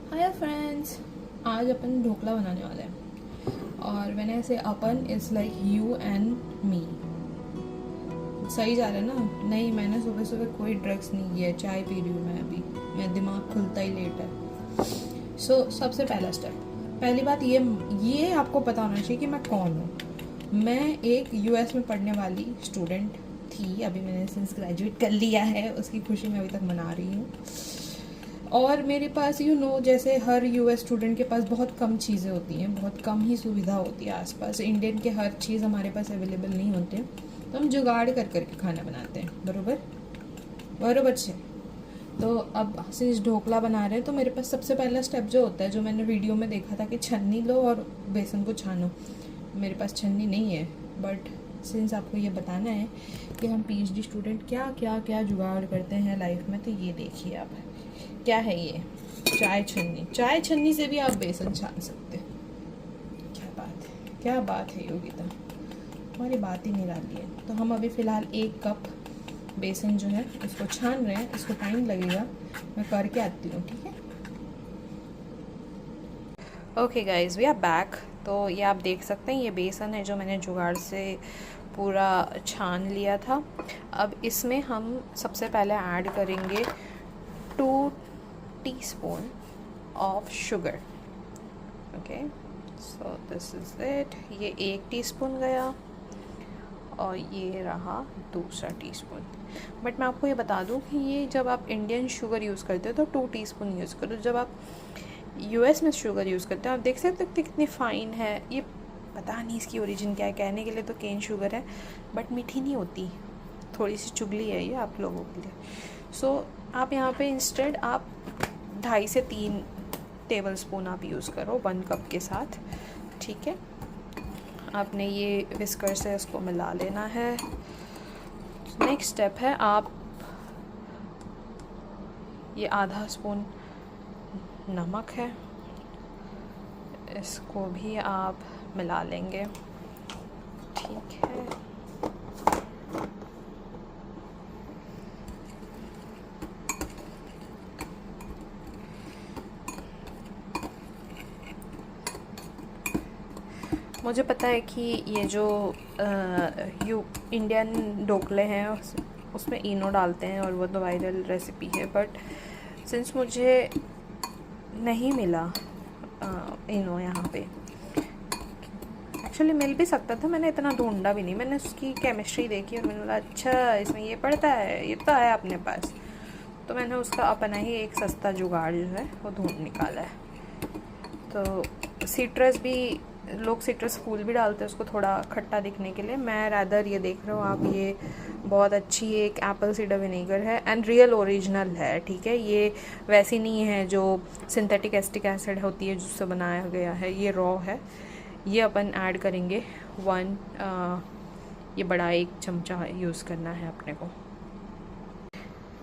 Hi friends, आज अपन ढोकला बनाने वाले हैं। और मैंने ऐसे अपन is like you and me. सही जा रहा है ना? नहीं, मैंने सुबह सुबह कोई ड्रग्स नहीं किया, चाय पी रही हूँ मैं अभी। मेरा दिमाग खुलता ही लेट है। सबसे पहला स्टेप, पहली बात ये आपको पता होना चाहिए कि मैं कौन हूँ। मैं एक यूएस में पढ़ने वाली स्टूडेंट थी। अभी मैंने सिंस ग्रेजुएट कर लिया है, उसकी खुशी में अभी तक मना रही हूँ। और मेरे पास जैसे हर यूएस स्टूडेंट के पास बहुत कम चीज़ें होती हैं, बहुत कम ही सुविधा होती है आसपास। इंडियन के हर चीज़ हमारे पास अवेलेबल नहीं होते, तो हम जुगाड़ कर करके खाना बनाते हैं। बरोबर बरोबर से। तो अब सिंस ढोकला बना रहे हैं, तो मेरे पास सबसे पहला स्टेप जो होता है, जो मैंने वीडियो में देखा था कि छन्नी लो और बेसन को छानो। मेरे पास छन्नी नहीं है, बट सिंस आपको ये बताना है कि हम पीएचडी स्टूडेंट क्या क्या क्या जुगाड़ करते हैं लाइफ में, तो ये देखिए आप। क्या है ये? चाय छन्नी। चाय छन्नी से भी आप बेसन छान सकते हैं। क्या बात है, क्या बात है योगिता, हमारी बात ही निराली है। तो हम अभी फ़िलहाल 1 कप बेसन जो है इसको छान रहे हैं। इसको टाइम लगेगा, मैं करके आती हूँ, ठीक है? Okay guys, we are back. तो ये आप देख सकते हैं, ये बेसन है जो मैंने जुगाड़ से पूरा छान लिया था। अब इसमें हम सबसे पहले ऐड करेंगे 2 teaspoon of sugar. Okay, so this is it. ये 1 टीस्पून गया और ये रहा दूसरा टीस्पून। बट मैं आपको ये बता दूं कि ये जब आप इंडियन शुगर यूज़ करते हो तो 2 टीस्पून यूज़ करो। जब आप यूएस में शुगर यूज़ करते हो, आप देख सकते हो कितनी फ़ाइन है ये। पता नहीं इसकी ओरिजिन क्या है, कहने के लिए तो केन शुगर है, बट मीठी नहीं होती, थोड़ी सी चुगली है ये आप लोगों के लिए। सो आप यहाँ पे इंस्टेड आप 2.5 से 3 टेबलस्पून आप यूज़ करो 1 कप के साथ, ठीक है? आपने ये विस्कर से इसको मिला लेना है। नेक्स्ट स्टेप है, आप ये आधा स्पून नमक है, इसको भी आप मिला लेंगे, ठीक है? मुझे पता है कि ये जो इंडियन ढोकले हैं उसमें इनो डालते हैं और वो तो वायरल रेसिपी है, बट सिंस मुझे नहीं मिला इनो यहाँ पे, एक्चुअली मिल भी सकता था, मैंने इतना ढूंढा भी नहीं। मैंने उसकी केमिस्ट्री देखी और मैंने बोला अच्छा इसमें ये पड़ता है, ये तो है अपने पास। तो मैंने उसका अपना ही एक सस्ता जुगाड़ जो है वो ढूंढ निकाला है। तो सिट्रस भी, लोग सिट्रस फूल भी डालते हैं उसको थोड़ा खट्टा दिखने के लिए। मैं रादर ये देख रहे हो आप, ये बहुत अच्छी एक एप्पल सीडर विनेगर है एंड रियल ओरिजिनल है, ठीक है? ये वैसी नहीं है जो सिंथेटिक एसिटिक एसिड होती है जिससे बनाया गया है, ये रॉ है। ये अपन ऐड करेंगे 1 ये बड़ा 1 चमचा यूज़ करना है अपने को।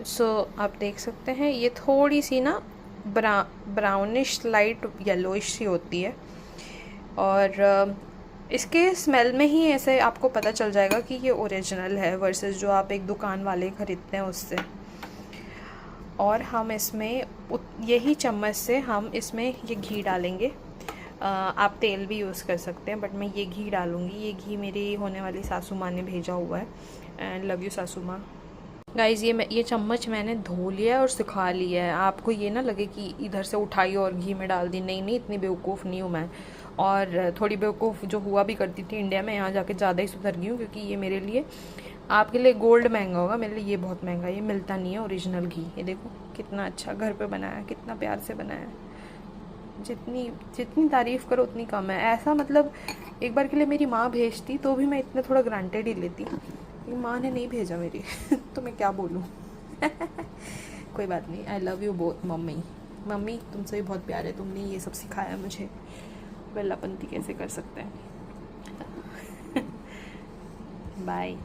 सो आप देख सकते हैं ये थोड़ी सी ना ब्राउनिश लाइट येलोइश सी होती है, और इसके स्मेल में ही ऐसे आपको पता चल जाएगा कि ये ओरिजिनल है वर्सेस जो आप एक दुकान वाले ख़रीदते हैं उससे। और हम इसमें यही चम्मच से हम इसमें ये घी डालेंगे। आप तेल भी यूज़ कर सकते हैं, बट मैं ये घी डालूँगी। ये घी मेरी होने वाली सासू माँ ने भेजा हुआ है, एंड लव यू सासू माँ। गाइज़, ये चम्मच मैंने धो लिया है और सुखा लिया है। आपको ये ना लगे कि इधर से उठाई और घी में डाल दी, नहीं नहीं, इतनी बेवकूफ़ नहीं हूँ मैं। और थोड़ी बेवकूफ़ जो हुआ भी करती थी इंडिया में, यहाँ जाके ज़्यादा ही सुधर गई हूँ, क्योंकि ये मेरे लिए, आपके लिए गोल्ड महंगा होगा, मेरे लिए ये बहुत महंगा है। ये मिलता नहीं है ओरिजिनल घी। ये देखो कितना अच्छा घर पे बनाया, कितना प्यार से बनाया। जितनी तारीफ़ करो उतनी कम है। ऐसा मतलब एक बार के लिए मेरी माँ भेजती तो भी मैं इतना थोड़ा ग्रांटेड ही लेती, लेकिन माँ ने नहीं भेजा मेरी तो मैं क्या बोलूँ कोई बात नहीं। I love you both mummy तुमसे भी बहुत प्यार है, तुमने ये सब सिखाया मुझे बेलापंती कैसे कर सकते हैं bye.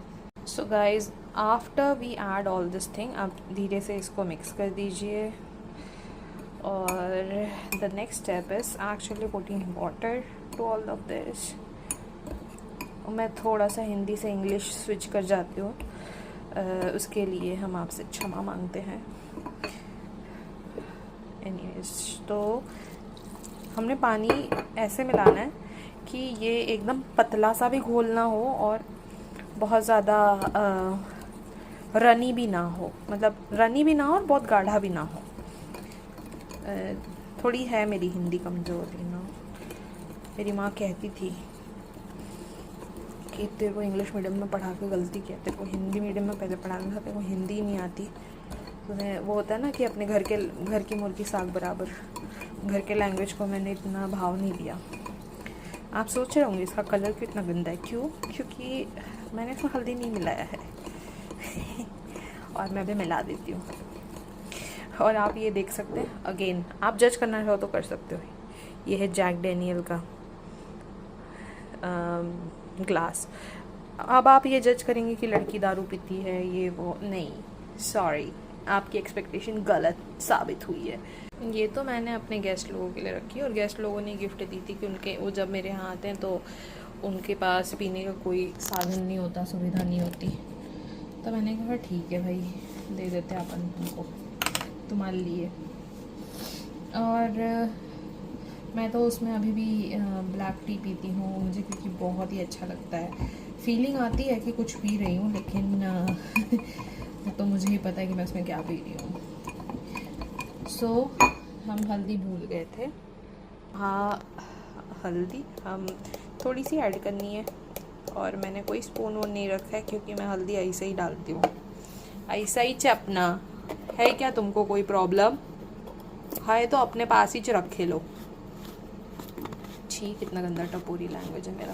So guys, after we add all this thing, आप धीरे से इसको मिक्स कर दीजिए। और the next step is actually putting water to all of this. मैं थोड़ा सा हिंदी से इंग्लिश स्विच कर जाती हूँ, उसके लिए हम आपसे क्षमा मांगते हैं। Anyways, guys. तो हमने पानी ऐसे मिलाना है कि ये एकदम पतला सा भी घोल ना हो और बहुत ज़्यादा रनी भी ना हो, मतलब रनी भी ना हो और बहुत गाढ़ा भी ना हो। थोड़ी है मेरी हिंदी कमज़ोर, ना। मेरी माँ कहती थी कि तेरे को इंग्लिश मीडियम में पढ़ा के गलती किया, तेरे को हिंदी मीडियम में पहले पढ़ाना था, तेरे को हिंदी ही नहीं आती। तूने वो होता है ना कि अपने घर की मुर्गी साग बराबर, घर के लैंग्वेज को मैंने इतना भाव नहीं दिया। आप सोच रहे होंगे इसका कलर कितना गंदा है, क्यों? क्योंकि मैंने इसमें हल्दी नहीं मिलाया है और मैं भी मिला देती हूँ। और आप ये देख सकते हैं, अगेन आप जज करना चाहो तो कर सकते हो। ये है जैक डैनियल का ग्लास। अब आप ये जज करेंगे कि लड़की दारू पीती है, ये वो नहीं, सॉरी, आपकी एक्सपेक्टेशन गलत साबित हुई है। ये तो मैंने अपने गेस्ट लोगों के लिए रखी, और गेस्ट लोगों ने गिफ्ट दी थी कि उनके वो जब मेरे यहाँ आते हैं तो उनके पास पीने का कोई साधन नहीं होता, सुविधा नहीं होती। तो मैंने कहा ठीक है भाई, दे देते अपन उनको तुम्हारे लिए। और मैं तो उसमें अभी भी ब्लैक टी पीती हूँ मुझे, क्योंकि बहुत ही अच्छा लगता है। फीलिंग आती है कि कुछ पी रही हूँ, लेकिन तो मुझे ही पता है कि मैं उसमें क्या पी रही हूँ। सो हम हल्दी भूल गए थे। हाँ, हल्दी हम थोड़ी सी ऐड करनी है, और मैंने कोई स्पून वून नहीं रखा है क्योंकि मैं हल्दी ऐसे ही डालती हूँ, ऐसा ही चपना है। क्या तुमको कोई प्रॉब्लम है तो अपने पास ही रखे लो। छी, कितना गंदा टपोरी लैंग्वेज है मेरा,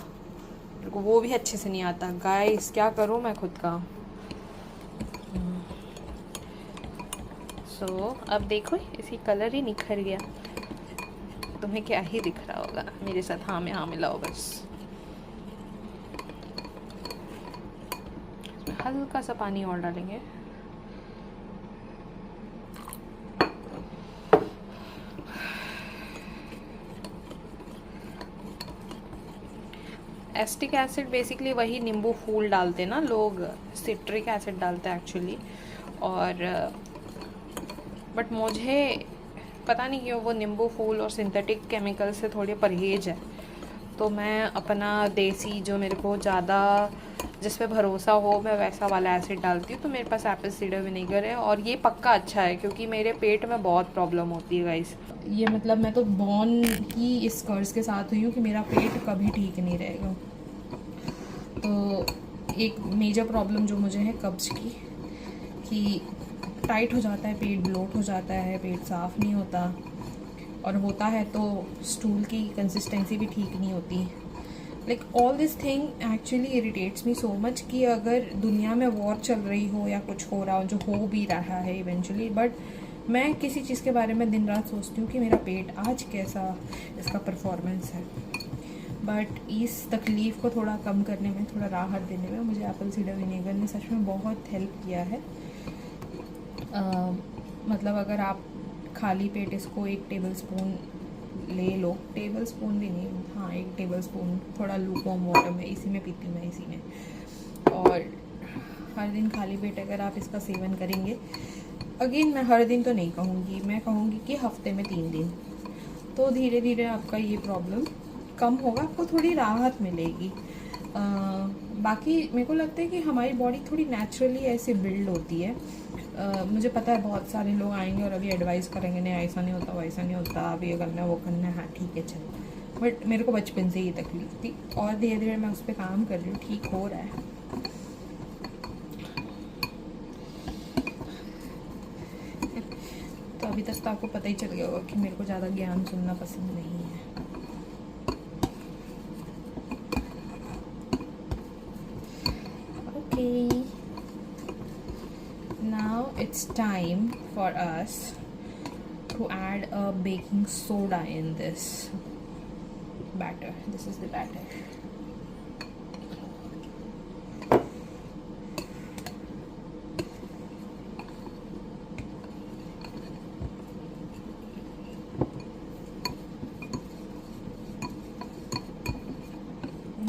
मेरे को वो भी अच्छे से नहीं आता। गाइस क्या करूँ मैं खुद का। सो अब देखो, इसी कलर ही निखर गया। तुम्हें क्या ही दिख रहा होगा, मेरे साथ हाँ में हाँ मिलाओ बस। हल्का सा पानी और डालेंगे। एस्टिक एसिड बेसिकली वही नींबू फूल डालते ना लोग, सिट्रिक एसिड डालते हैं एक्चुअली। और बट मुझे पता नहीं क्यों वो नींबू फूल और सिंथेटिक केमिकल से थोड़ी परहेज है। तो मैं अपना देसी, जो मेरे को ज़्यादा जिस पे भरोसा हो, मैं वैसा वाला एसिड डालती हूँ। तो मेरे पास एप्पल साइडर विनेगर है, और ये पक्का अच्छा है क्योंकि मेरे पेट में बहुत प्रॉब्लम होती है गाइस। ये मतलब मैं तो बॉर्न ही इस कर्ज के साथ हुई हूँ कि मेरा पेट कभी ठीक नहीं रहेगा। तो एक मेजर प्रॉब्लम जो मुझे है कब्ज़ की, कि टाइट हो जाता है पेट, ब्लोट हो जाता है, पेट साफ़ नहीं होता, और होता है तो स्टूल की कंसिस्टेंसी भी ठीक नहीं होती। Like all this thing actually irritates me so much कि अगर दुनिया में वॉर चल रही हो या कुछ हो रहा हो, जो हो भी रहा है इवेंचुअली, बट मैं किसी चीज़ के बारे में दिन रात सोचती हूँ कि मेरा पेट आज कैसा, इसका परफॉर्मेंस है। बट इस तकलीफ़ को थोड़ा कम करने में, थोड़ा राहत देने में मुझे एप्पल साइडर विनेगर ने सच में बहुत हेल्प किया है। मतलब अगर आप खाली पेट इसको 1 टेबलस्पून ले लो, टेबलस्पून भी नहीं, हाँ 1 टेबलस्पून, थोड़ा लूकवार्म वाटर में, इसी में पीती हूँ मैं, इसी में। और हर दिन खाली पेट अगर आप इसका सेवन करेंगे, अगेन मैं हर दिन तो नहीं कहूँगी, मैं कहूँगी कि हफ्ते में 3 दिन, तो धीरे धीरे आपका ये प्रॉब्लम कम होगा, आपको थोड़ी राहत मिलेगी। बाकी मेरे को लगता है कि हमारी बॉडी थोड़ी नेचुरली ऐसे बिल्ड होती है। मुझे पता है बहुत सारे लोग आएंगे और अभी एडवाइस करेंगे, नहीं ऐसा नहीं होता, वैसा नहीं होता, अभी ये करना है, वो करना है। हाँ ठीक है चलो, बट मेरे को बचपन से ये तकलीफ थी, और धीरे धीरे मैं उस पर काम कर रही हूँ, ठीक हो रहा है। तो अभी तक तो आपको पता ही चल गया होगा कि मेरे को ज़्यादा ज्ञान सुनना पसंद नहीं है। Okay, now it's time for us to add a baking soda in this batter. This is the batter.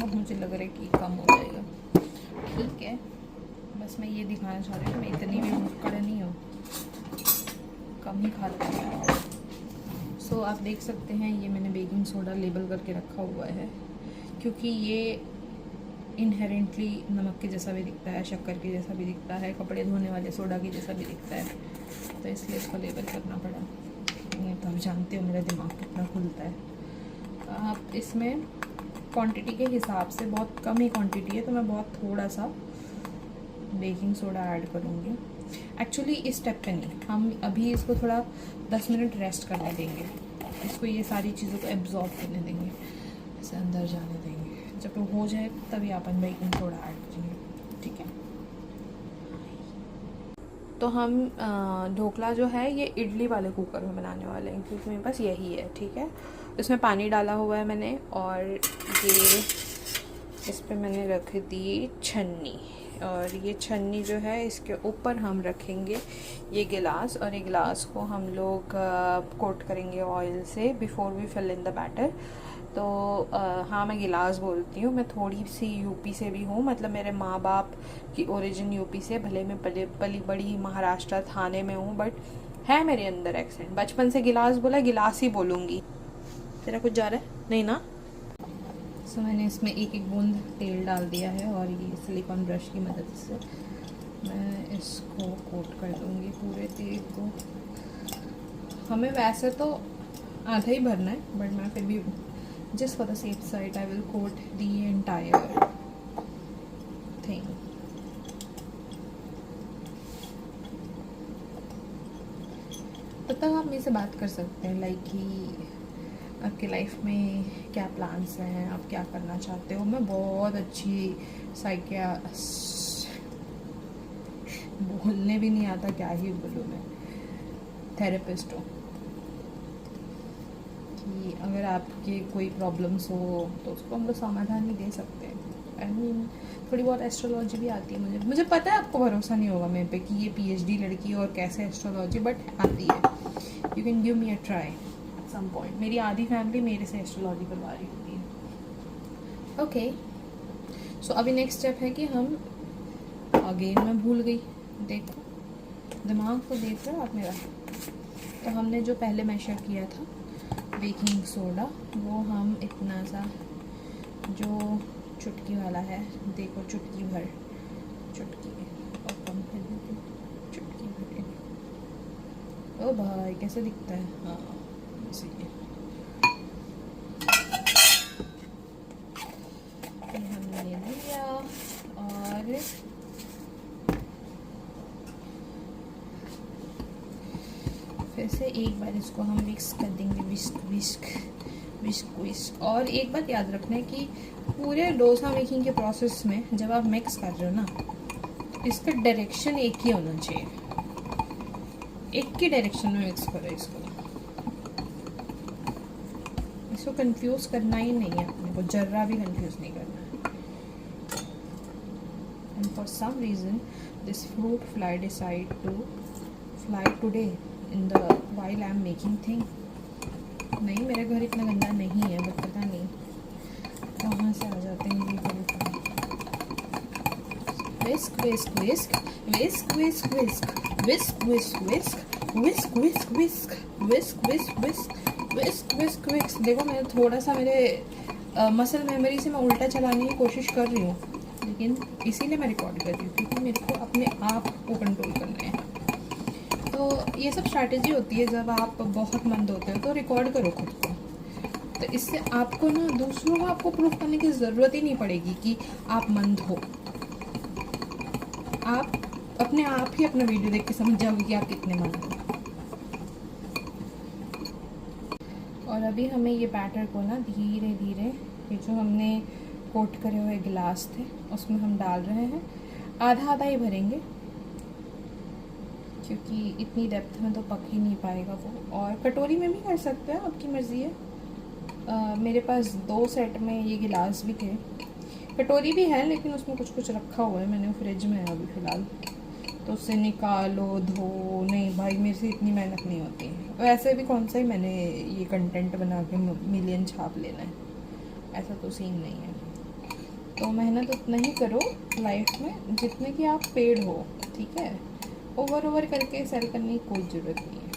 अब मुझे लग रहा है कि कम हो जाएगा, ठीक है। बस मैं ये दिखाना चाह रही हूँ मैं इतनी भी मुक्कड़ नहीं हूँ, कम ही खाती हूँ। सो आप देख सकते हैं ये मैंने बेकिंग सोडा लेबल करके रखा हुआ है, क्योंकि ये इनहेरेंटली नमक के जैसा भी दिखता है, शक्कर के जैसा भी दिखता है, कपड़े धोने वाले सोडा के जैसा भी दिखता है, तो इसलिए इसको लेबल करना पड़ा। नहीं तो आप जानते हो मेरा दिमाग कितना खुलता है। आप इसमें क्वांटिटी के हिसाब से, बहुत कम ही क्वांटिटी है तो मैं बहुत थोड़ा सा बेकिंग सोडा ऐड करूँगी। एक्चुअली इस स्टेप पे नहीं, हम अभी इसको थोड़ा 10 मिनट रेस्ट करने देंगे, इसको ये सारी चीज़ों को एब्जॉर्ब करने देंगे, इसे अंदर जाने देंगे। जब वो हो जाए तभी अपन बेकिंग सोडा ऐड करेंगे, ठीक है। तो हम ढोकला जो है ये इडली वाले कुकर में बनाने वाले हैं, क्योंकि मेरे पास यही है, ठीक है। इसमें पानी डाला हुआ है मैंने, और ये इस पर मैंने रख दी छन्नी, और ये छन्नी जो है इसके ऊपर हम रखेंगे ये गिलास, और ये गिलास को हम लोग कोट करेंगे ऑयल से before we fill in the batter. तो हाँ, मैं गिलास बोलती हूँ, मैं थोड़ी सी यूपी से भी हूँ, मतलब मेरे माँ बाप की ओरिजिन यूपी से, भले मैं पली बड़ी महाराष्ट्र थाने में हूँ, बट है मेरे अंदर एक्सेंट। बचपन से गिलास बोला, गिलास ही बोलूँगी। तेरा कुछ जा रहा है नहीं ना? सो मैंने इसमें एक एक बूंद तेल डाल दिया है, और ये सिलिकॉन ब्रश की मदद से मैं इसको कोट कर दूँगी पूरे तेल को। हमें वैसे तो आधा ही भरना है, बट मैं फिर भी just for the safe side I will coat the entire thing. तब तक आप मेरे से बात कर सकते हैं, लाइक कि आपकी लाइफ में क्या प्लान्स हैं, आप क्या करना चाहते हो। मैं बहुत अच्छी बोलने भी नहीं आता, क्या ही बोलूँ मैं, थेरेपिस्ट हूँ। कि अगर आपके कोई प्रॉब्लम्स हो तो उसको हम लोग समाधान ही दे सकते हैं। आई मीन थोड़ी बहुत एस्ट्रोलॉजी भी आती है मुझे पता है आपको भरोसा नहीं होगा मेरे पे कि ये PhD लड़की और कैसे एस्ट्रोलॉजी, बट आती है। You can give me a try at some point. मेरी आधी फैमिली मेरे से एस्ट्रोलॉजी करवा रही होती है। ओके, सो अभी नेक्स्ट स्टेप है कि हम, अगेन मैं भूल गई, देखो दिमाग को देख रहे हो आप मेरा। तो हमने जो पहले मेजर किया था बेकिंग सोडा, वो हम इतना सा, जो चुटकी वाला है, देखो चुटकी भर, चुटकी और कम कर देते, चुटकी भर। ओ भाई कैसे दिखता है, हाँ ऐसे ही हमने ले लिया। और फिर से एक बार इसको हम मिक्स कर देंगे, विस्क विस्क विस्क विस्क। और एक बात याद रखना है कि पूरे डोसा मेकिंग के प्रोसेस में जब आप मिक्स कर रहे हो ना, इसका डायरेक्शन एक ही होना चाहिए, एक ही डायरेक्शन में मिक्स करो इसको कंफ्यूज करना ही नहीं है अपने को, जर्रा भी कंफ्यूज नहीं करना है। And for some reason this fruit fly decide to fly today in the while I am making thing। नहीं, मेरे घर इतना गंदा नहीं है, बट पता नहीं कहाँ से आ जाते हैं ये बड़े। विस्क विस्क विस्क विस्क विस्क विस्क विस्क विस्क विस्क विस्क विस्क विस्क विस्क विस्क विस्क विस्क विस्क विस्क। देखो मैं थोड़ा सा मेरे मसल मेमोरी से मैं उल्टा चलाने की कोशिश कर रही हूँ, लेकिन इसीलिए मैं रिकॉर्ड कर रही हूँ क्योंकि मेरे को अपने आप को कंट्रोल करना है। तो ये सब स्ट्रैटेजी होती है, जब आप बहुत मंद होते हो तो रिकॉर्ड करो खुद को। तो इससे आपको ना, दूसरों को आपको प्रूफ करने की ज़रूरत ही नहीं पड़ेगी कि आप मंद हो। आप अपने आप ही अपना वीडियो देख के समझ जाओगे कि आप कितने मंद हो। और अभी हमें ये बैटर को ना धीरे धीरे, ये जो हमने कोट करे हुए गिलास थे उसमें हम डाल रहे हैं। आधा आधा ही भरेंगे क्योंकि इतनी डेप्थ में तो पक ही नहीं पाएगा वो। और कटोरी में भी कर सकते हैं, आपकी मर्ज़ी है। मेरे पास 2 सेट में ये गिलास भी थे, कटोरी भी है, लेकिन उसमें कुछ कुछ रखा हुआ है, मैंने फ्रिज में है अभी फ़िलहाल, तो उससे निकालो धो। नहीं भाई, मेरे से इतनी मेहनत नहीं होती। वैसे भी कौन सा ही मैंने ये कंटेंट बना के मिलियन छाप लेना है, ऐसा तो सीन नहीं है। तो मेहनत उतना ही करो लाइफ में जितने कि आप पेड हो, ठीक है। ओवर करके सेल करने की कोई ज़रूरत नहीं है।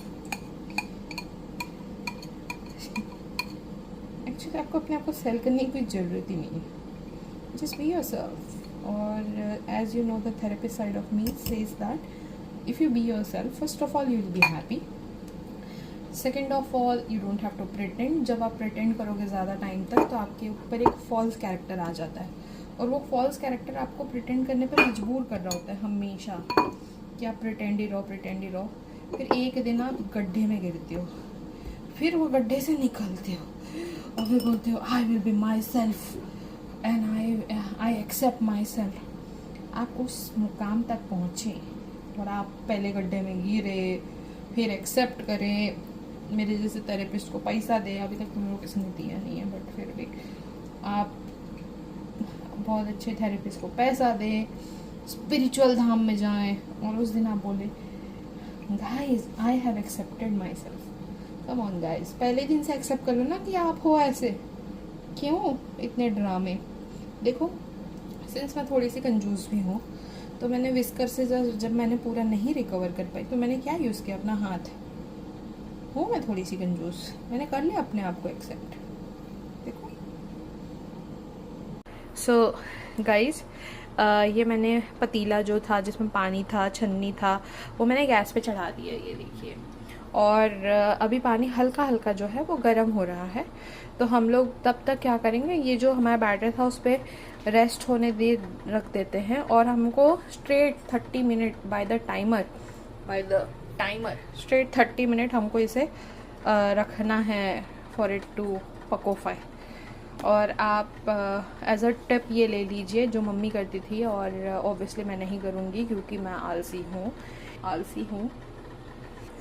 अच्छे से आपको अपने आप को सेल करने की कोई ज़रूरत ही नहीं है, जस्ट बी योरसेल्फ। और as you know the therapist side of me says that if you be yourself, first of all you will be happy, second of all you don't have to pretend. जब आप pretend करोगे ज़्यादा time तक तो आपके ऊपर एक false character आ जाता है, और वो फॉल्स कैरेक्टर आपको प्रिटेंड करने पर मजबूर कर रहा होता है हमेशा कि आप प्रिटेंड ही रहो। फिर एक दिन आप गड्ढे में गिरते हो, फिर वो गड्ढे से निकलते हो और फिर बोलते हो I will be myself and I accept myself. आप उस मुकाम तक पहुँचे और आप पहले गड्ढे में गिरे, फिर एक्सेप्ट करें, मेरे जैसे थेरेपिस्ट को पैसा दे, अभी तक तो मेरे को किसी ने दिया नहीं है, बट फिर भी आप बहुत अच्छे थेरेपिस्ट को पैसा दें, स्पिरिचुअल धाम में जाएं और उस दिन आप बोले guys I have accepted my self. Come on guys, पहले दिन से एक्सेप्ट कर लो ना कि आप हो ऐसे, क्यों इतने ड्रामे। देखो सिंस मैं थोड़ी सी कंजूस भी हूँ, तो मैंने विस्कर से जब मैंने पूरा नहीं रिकवर कर पाई तो मैंने क्या यूज़ किया, अपना हाथ। हूँ मैं थोड़ी सी कंजूस, मैंने कर लिया अपने आप को एक्सेप्ट। देखो सो गाइज ये मैंने पतीला जो था जिसमें पानी था, छन्नी था, वो मैंने गैस पे चढ़ा दिया, ये देखिए। और अभी पानी हल्का हल्का जो है वो गर्म हो रहा है। तो हम लोग तब तक क्या करेंगे, ये जो हमारा बैटर था उस पर रेस्ट होने दे रख देते हैं, और हमको straight 30 minute by the timer straight 30 minute हमको इसे रखना है फॉर इट टू पकोफाई। और आप एज अ टिप ये ले लीजिए जो मम्मी करती थी, और ऑब्वियसली मैं नहीं करूँगी क्योंकि मैं आलसी हूँ।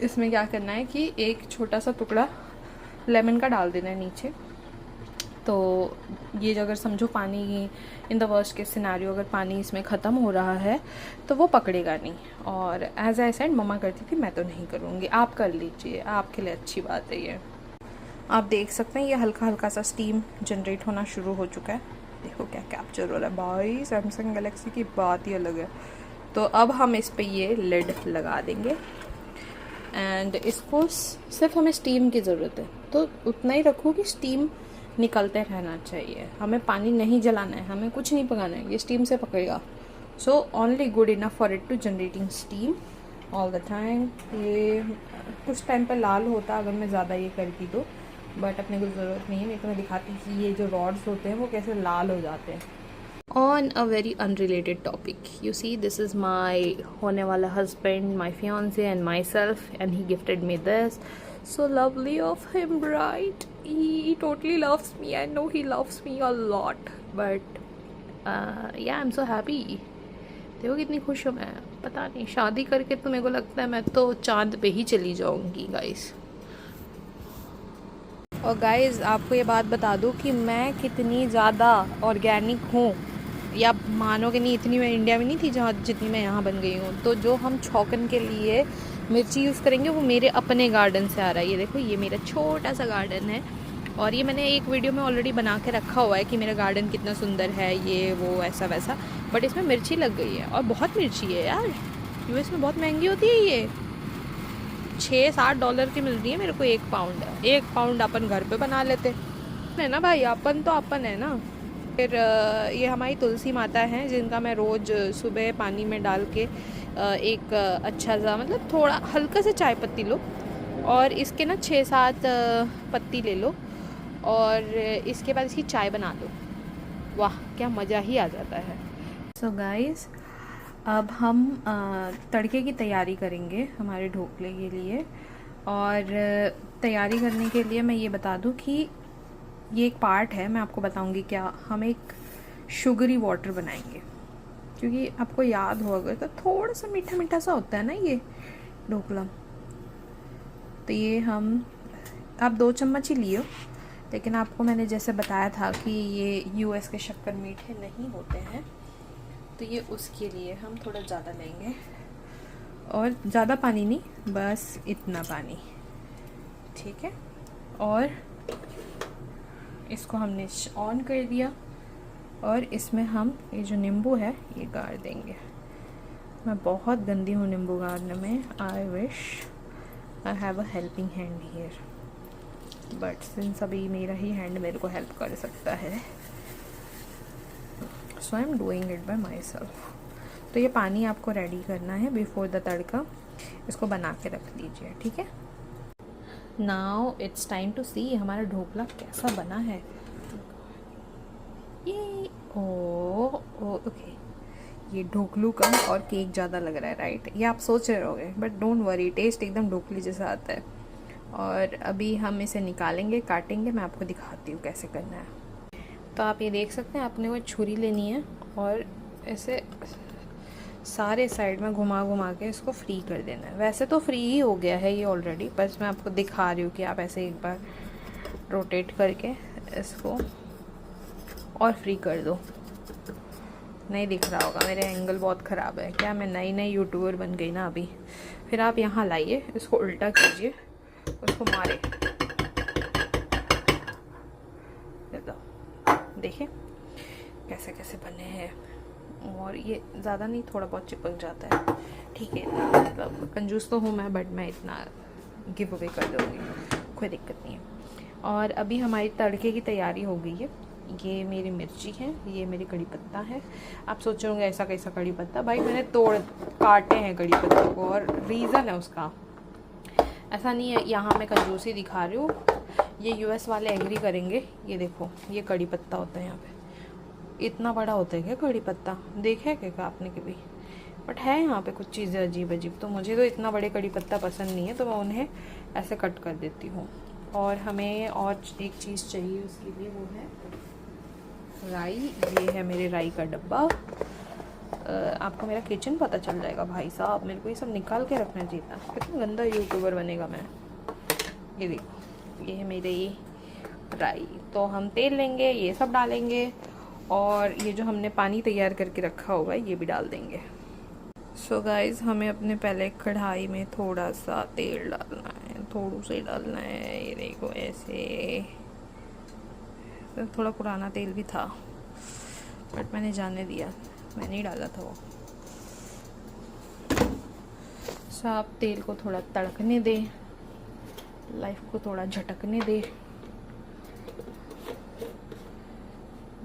इसमें क्या करना है कि एक छोटा सा टुकड़ा लेमन का डाल देना है नीचे। तो ये जो अगर समझो पानी in the worst case scenario अगर पानी इसमें ख़त्म हो रहा है तो वो पकड़ेगा नहीं। और एज आई सेड मम्मा करती थी, मैं तो नहीं करूँगी, आप कर लीजिए, आपके लिए अच्छी बात है ये। आप देख सकते हैं ये हल्का हल्का सा स्टीम जनरेट होना शुरू हो चुका है। देखो क्या कैप्चर हो रहा है भाई, सैमसंग गैलेक्सी की बात ही अलग है। तो अब हम इस पे ये लिड लगा देंगे एंड इसको सिर्फ हमें स्टीम की ज़रूरत है, तो उतना ही रखो कि स्टीम निकलते रहना चाहिए। हमें पानी नहीं जलाना है, हमें कुछ नहीं पकाना है, ये स्टीम से पकेगा। So only good enough for it to generating steam all the time. ये कुछ टाइम पर लाल होता अगर मैं ज़्यादा ये करती तो, बट अपने को ज़रूरत नहीं है। मेरे को मैं दिखाती कि ये जो रॉड्स होते हैं वो कैसे लाल हो जाते हैं। On a very unrelated topic, you see, this is my होने वाला husband, my fiance and myself, and he gifted me this. So lovely of him, right? He totally loves me. I know he loves me a lot, but yeah, I'm so happy. देखो कितनी खुश हूँ मैं। पता नहीं शादी करके तो मेरे को लगता है मैं तो चांद पे ही चली जाऊँगी गाइस। और गाइस आपको ये बात बता दूँ कि मैं कितनी ज़्यादा ऑर्गेनिक हूँ, या मानोगे नहीं, इतनी मैं इंडिया में नहीं थी जहाँ जितनी मैं यहाँ बन गई हूँ। तो जो हम छौकन के लिए मिर्ची यूज़ करेंगे वो मेरे अपने गार्डन से आ रहा है। ये देखो ये मेरा छोटा सा गार्डन है, और ये मैंने एक वीडियो में ऑलरेडी बना के रखा हुआ है कि मेरा गार्डन कितना सुंदर है, ये वो ऐसा वैसा। बट इसमें मिर्ची लग गई है, और बहुत मिर्ची है यार। यूएस में बहुत महंगी होती है ये, $6-7 की मिल रही है मेरे को 1 पाउंड। 1 पाउंड अपन घर पे बना लेते है ना भाई, अपन तो अपन है ना। फिर ये हमारी तुलसी माता हैं जिनका मैं रोज़ सुबह पानी में डाल के एक अच्छा सा मतलब थोड़ा हल्का सा चाय पत्ती लो, और इसके ना 6-7 पत्ती ले लो, और इसके बाद इसकी चाय बना लो। वाह क्या मज़ा ही आ जाता है। सो गाइस अब हम तड़के की तैयारी करेंगे हमारे ढोकले के लिए। और तैयारी करने के लिए मैं ये बता दूं कि ये एक पार्ट है, मैं आपको बताऊंगी क्या। हम एक शुगरी वाटर बनाएंगे, क्योंकि आपको याद हो अगर तो थोड़ा सा मीठा मीठा सा होता है ना ये ढोकला। तो ये हम आप 2 चम्मच ही लियो, लेकिन आपको मैंने जैसे बताया था कि ये यूएस के शक्कर मीठे नहीं होते हैं, तो ये उसके लिए हम थोड़ा ज़्यादा लेंगे। और ज़्यादा पानी नहीं, बस इतना पानी, ठीक है। और इसको हमने ऑन कर दिया, और इसमें हम ये जो नींबू है ये गाड़ देंगे। मैं बहुत गंदी हूँ नींबू गाड़ने में। I wish I have a helping hand here. But since अभी मेरा ही हैंड मेरे को हेल्प कर सकता है, so I am doing it by myself. तो ये पानी आपको रेडी करना है बिफोर द तड़का, इसको बना के रख दीजिए, ठीक है। नाउ इट्स टाइम टू सी हमारा ढोकला कैसा बना है। ये ओके, ये ढोकलू कम और केक ज़्यादा लग रहा है, राइट? ये आप सोच रहे होगे, बट डोंट वरी, टेस्ट एकदम ढोकली जैसा आता है। और अभी हम इसे निकालेंगे, काटेंगे, मैं आपको दिखाती हूँ कैसे करना है। तो आप ये देख सकते हैं, आपने वो छुरी लेनी है और ऐसे सारे साइड में घुमा घुमा के इसको फ्री कर देना है। वैसे तो फ्री ही हो गया है ये ऑलरेडी, बस मैं आपको दिखा रही हूँ कि आप ऐसे एक बार रोटेट करके इसको और फ्री कर दो। नहीं दिख रहा होगा, मेरे एंगल बहुत ख़राब है क्या, मैं नई नई यूट्यूबर बन गई ना अभी। फिर आप यहाँ लाइए, इसको उल्टा कीजिए, उसको मारे, देखिए कैसे कैसे बने हैं। और ये ज़्यादा नहीं, थोड़ा बहुत चिपक जाता है, ठीक है। मतलब कंजूस तो हूँ मैं, बट मैं इतना गिव अवे कर दूँगी, कोई दिक्कत नहीं है। और अभी हमारी तड़के की तैयारी हो गई है। ये मेरी मिर्ची है, ये मेरी कड़ी पत्ता है। आप सोच रहे होंगे ऐसा कैसा कड़ी पत्ता, भाई मैंने काटे हैं कड़ी पत्ता को, और रीज़न है उसका, ऐसा नहीं है यहाँ मैं कंजूसी दिखा रही हूँ, ये यूएस वाले एग्री करेंगे। ये देखो, ये कड़ी पत्ता होता है यहाँ पे, इतना बड़ा होता है क्या कड़ी पत्ता, देखा है क्या आपने कभी? बट है यहाँ पे कुछ चीज़ें अजीब अजीब, तो मुझे तो इतना बड़े कड़ी पत्ता पसंद नहीं है, तो मैं उन्हें ऐसे कट कर देती हूँ। और हमें और एक चीज़ चाहिए उसके लिए, वो है राई। ये है मेरे राई का डब्बा। आपको मेरा किचन पता चल जाएगा भाई साहब, मेरे को ये सब निकाल के रखना चाहिए था, कितना गंदा यूट्यूबर बनेगा मैं। ये देखो, ये है मेरे राई। तो हम तेल लेंगे, ये सब डालेंगे, और ये जो हमने पानी तैयार करके रखा होगा ये भी डाल देंगे। सो गाइज, हमें अपने पहले कढ़ाई में थोड़ा सा तेल डालना है, थोड़ा सा डालना है। ये देखो ऐसे, थोड़ा पुराना तेल भी था बट मैंने जाने दिया, मैंने ही डाला था वो। आप तेल को थोड़ा तड़कने दे, लाइफ को थोड़ा झटकने दे।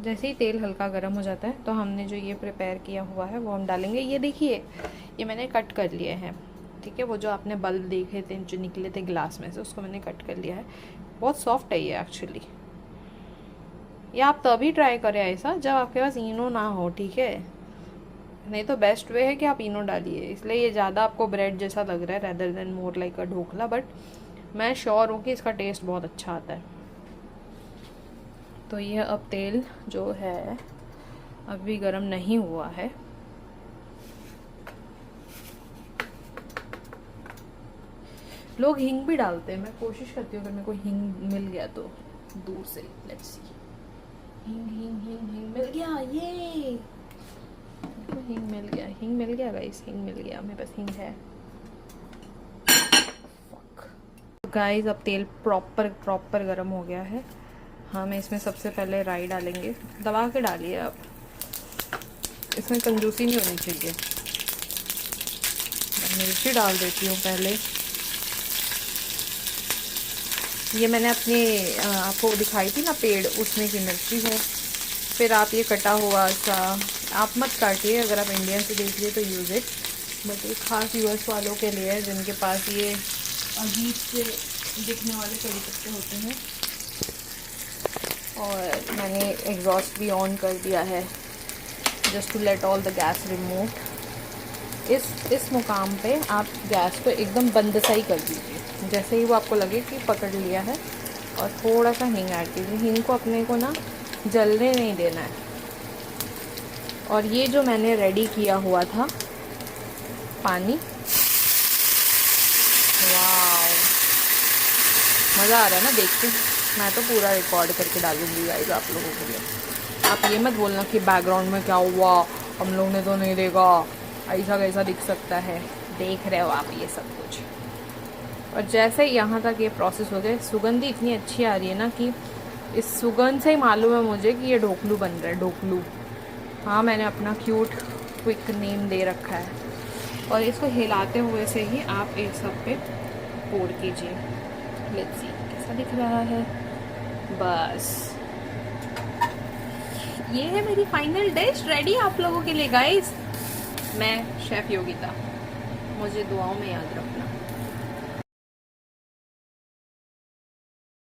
जैसे ही तेल हल्का गर्म हो जाता है तो हमने जो ये प्रिपेयर किया हुआ है वो हम डालेंगे। ये देखिए, ये मैंने कट कर लिए हैं, ठीक है। वो जो आपने बल्ब देखे थे जो निकले थे ग्लास में से, उसको मैंने कट कर लिया है। बहुत सॉफ्ट है ये एक्चुअली। ये आप तभी ट्राई करें ऐसा जब आपके पास इनो ना हो, ठीक है। नहीं तो बेस्ट वे है कि आप इनो डालिए, इसलिए ये ज़्यादा आपको ब्रेड जैसा लग रहा है rather than more like a dhokla, but मैं श्योर हूँ कि इसका टेस्ट बहुत अच्छा आता है। तो ये अब तेल जो है अभी गर्म नहीं हुआ है, लोग हींग भी डालते हैं। मैं कोशिश करती हूँ अगर मेरे को हींग मिल गया तो दूर से, लेट्स सी। हींग हींग हींग हींग मिल गया, ये हींग मिल गया, हींग मिल गया गाइस, हींग मिल गया, मेरे पास हींग है। गाइस अब तेल प्रॉपर गरम हो गया है। हमें इसमें सबसे पहले राई डालेंगे, दबा के डालिए आप, इसमें कंजूसी नहीं होनी चाहिए। मिर्ची डाल देती हूँ पहले। ये मैंने अपने आपको दिखाई थी ना पेड़, उसमें की मिर्ची है। फिर आप ये कटा हुआ सा, आप मत काटिए, अगर आप इंडियन से देखिए तो यूज़ इट, बट ये खास यूएस वालों के लिए है जिनके पास ये अजीब से दिखने वाले कड़ी पत्ते होते हैं। और मैंने एग्जॉस्ट भी ऑन कर दिया है just to let all the gas remove. इस मुकाम पे आप गैस को एकदम बंद सा ही कर दीजिए, जैसे ही वो आपको लगे कि पकड़ लिया है। और थोड़ा सा हींग ऐड कीजिए, हींग को अपने को ना जलने नहीं देना है। और ये जो मैंने रेडी किया हुआ था पानी, वाव, मज़ा आ रहा है ना देख के। मैं तो पूरा रिकॉर्ड करके डालूंगी गाइस आप लोगों के लिए। आप ये मत बोलना कि बैकग्राउंड में क्या हुआ, हम लोग ने तो नहीं देखा, ऐसा कैसा दिख सकता है। देख रहे हो आप ये सब कुछ। और जैसे यहाँ तक ये प्रोसेस हो गया, सुगंधी इतनी अच्छी आ रही है ना कि इस सुगंध से ही मालूम है मुझे कि ये ढोकलू बन रहा है, ढोकलू। हाँ, मैंने अपना क्यूट क्विक नेम दे रखा है। और इसको हिलाते हुए से ही आप एक सब पे पोर कीजिए। लेट्स सी ऐसा दिख रहा है। बस ये है मेरी फाइनल डिश रेडी आप लोगों के लिए गाइस। मैं शेफ योगिता, मुझे दुआओं में याद रखना।